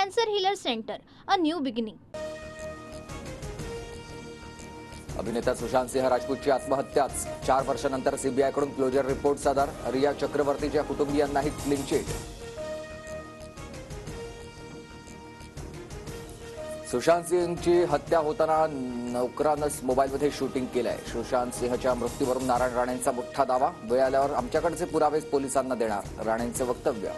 Cancer healer centre, a new beginning. अभिनेता सुशांत सिंह राजपूतची आत्महत्याच 4 वर्षांनंतर सीबीआयकडून क्लोजर रिपोर्ट सादर. रिया चक्रवर्तीच्या कुटुंबियांनाही क्लीन चिट. सुशांत सिंहची हत्या होताना नोकरानंच मोबाईलमध्ये शूटिंग केलंय. सुशांत सिंहच्या मृत्यूवरून नारायण राणेंचा मोठा दावा. वेळ आल्यावर आमच्याकडचे पुरावे पोलिसांना देणार, राणेंचं वक्तव्य.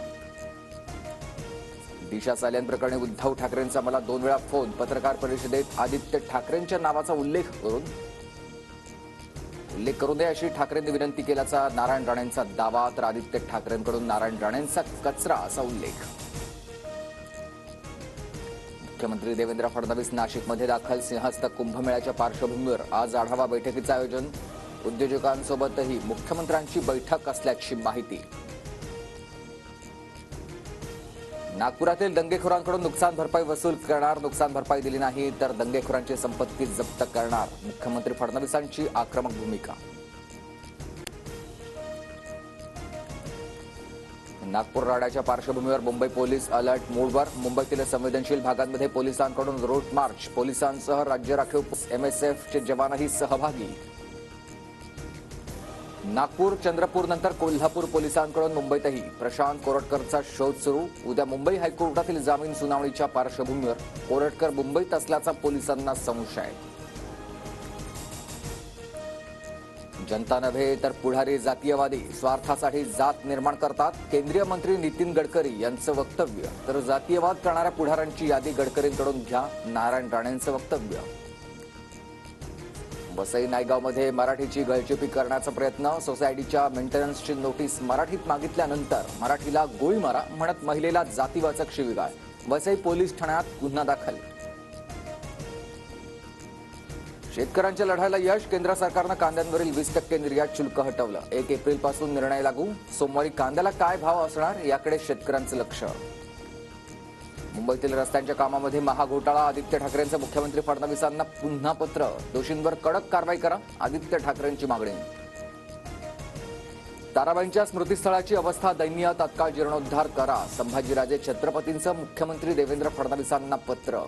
दिशा सायलेन प्रकरणी उद्धव ठाकरेंचा मला 2 वेळा फोन. पत्रकार परिषदेत आदित्य ठाकरेंच्या नावाचा उल्लेख करू नये अशी ठाकरेंनी विनंती केल्याचा नारायण राणेंचा दावा. तर आदित्य ठाकरेंकडून नारायण राणेंचा कचरा असा उल्लेख. मुख्यमंत्री देवेंद्र फडणवीस नाशिकमध्ये दाखल. सिंहस्थ कुंभमेळ्याच्या पार्श्वभूमीवर आज आढावा बैठकीचं आयोजन. उद्योजकांसोबतही मुख्यमंत्र्यांची बैठक असल्याची माहिती. नागपुरातील दंगेखोरांकडून नुकसान भरपाई वसूल करणार. नुकसान भरपाई दिली नाही तर दंगेखोरांची संपत्ती जप्त करणार. मुख्यमंत्री फडणवीसांची आक्रमक भूमिका. नागपूर राड्याच्या पार्श्वभूमीवर मुंबई पोलीस अलर्ट मोडवर. मुंबईतील संवेदनशील भागांमध्ये पोलिसांकडून रूट मार्च. पोलिसांसह राज्य राखीव एमएसएफचे जवानही सहभागी. नागपूर चंद्रपूर नंतर कोल्हापूर पोलिसांकडून मुंबईतही प्रशांत कोरटकरचा शोध सुरू. उद्या मुंबई हायकोर्टातील जामीन सुनावणीच्या पार्श्वभूमीवर कोरटकर मुंबईत असल्याचा पोलिसांना संशय. जनता नव्हे तर पुढारी जातीयवादी स्वार्थासाठी जात निर्माण करतात. केंद्रीय मंत्री नितीन गडकरी यांचं वक्तव्य. तर जातीयवाद करणाऱ्या पुढाऱ्यांची यादी गडकरींकडून घ्या, नारायण राणेंचं वक्तव्य. वसई नायगावमध्ये मराठीची गळचेपी करण्याचा प्रयत्न. सोसायटीच्या मेंटेनन्सची नोटीस मराठीत मागितल्यानंतर मराठीला गोळी मारा म्हणत महिलेला जातीवाचक शिवीगाळ. वसई पोलीस ठाण्यात गुन्हा दाखल. शेतकऱ्यांच्या लढाईला यश. केंद्र सरकारनं कांद्यांवरील 20% निर्यात शुल्क हटवलं. 1 एप्रिलपासून निर्णय लागू. सोमवारी कांद्याला काय भाव असणार याकडे शेतकऱ्यांचं लक्ष. मुंबईतील रस्त्यांच्या कामामध्ये महाघोटाळा. आदित्य ठाकरेंचं मुख्यमंत्री फडणवीसांना पुन्हा पत्र. दोषींवर कडक कारवाई करा, आदित्य ठाकरेंची मागणी. ताराबाईंच्या स्मृतीस्थळाची अवस्था दयनीय, तात्काळ जीर्णोद्धार करा. संभाजीराजे छत्रपतींचं मुख्यमंत्री देवेंद्र फडणवीसांना पत्र.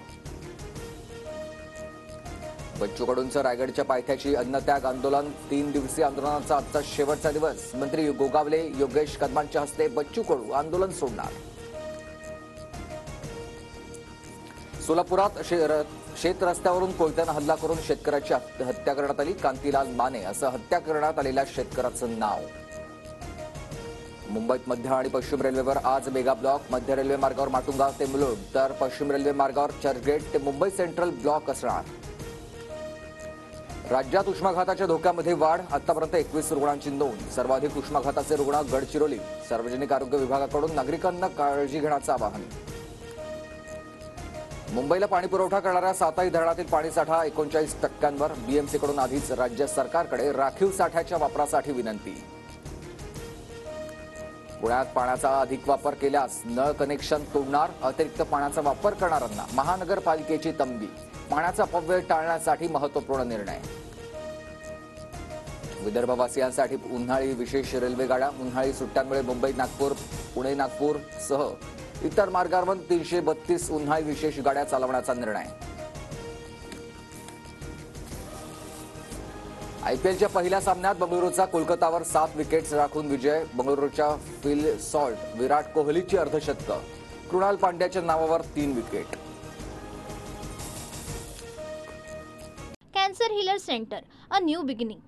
बच्चू कडूंचं रायगडच्या पायथ्याशी अन्नत्याग आंदोलन. 3 दिवसीय आंदोलनाचा आजचा शेवटचा दिवस. मंत्री गोगावले योगेश कदमांच्या हस्ते बच्चू कडू आंदोलन सोडणार. सोलापुरात शेत रस्त्यावरून कोयत्यानं हल्ला करून शेतकऱ्याची हत्या करण्यात आली. कांतीलाल माने असं हत्या करण्यात आलेल्या शेतकऱ्याचं नाव. मुंबईत मध्य आणि पश्चिम रेल्वेवर आज मेगा ब्लॉक. मध्य रेल्वे मार्गावर माटुंगा ते मुलुंड तर पश्चिम रेल्वे मार्गावर चर्चगेट ते मुंबई सेंट्रल ब्लॉक असणार. राज्यात उष्माघाताच्या धोक्यामध्ये वाढ. आतापर्यंत 21 रुग्णांची नोंद. सर्वाधिक उष्माघाताचे रुग्ण गडचिरोली. सार्वजनिक आरोग्य विभागाकडून नागरिकांना काळजी घेण्याचं आवाहन. मुंबईला पाणी पुरवठा करणाऱ्या साताई धरणातील पाणीसाठा 39%वर. बीएमसीकडून आधीच राज्य सरकारकडे राखीव साठ्याच्या वापरासाठी विनंती. पुण्यात पाण्याचा अधिक वापर केल्यास नळ कनेक्शन तोडणार. अतिरिक्त पाण्याचा वापर करणाऱ्यांना महानगरपालिकेची तंबी. पाण्याचा अपव्यय टाळण्यासाठी महत्त्वपूर्ण निर्णय. विदर्भवासियांसाठी उन्हाळी विशेष रेल्वेगाड्या. उन्हाळी सुट्ट्यांमुळे मुंबई नागपूर, पुणे नागपूर सह इतर मार्गांवर 332 उन्हाळी विशेष गाड्या चालवण्याचा निर्णय. आयपीएलच्या पहिल्या सामन्यात बंगळुरूचा कोलकातावर 7 विकेट्स राखून विजय. बंगळुरूच्या फिल सॉल्ट, विराट कोहलीची अर्धशतकं. कृणाल पांड्याच्या नावावर 3 wicket. Cancer healer centre, a new beginning.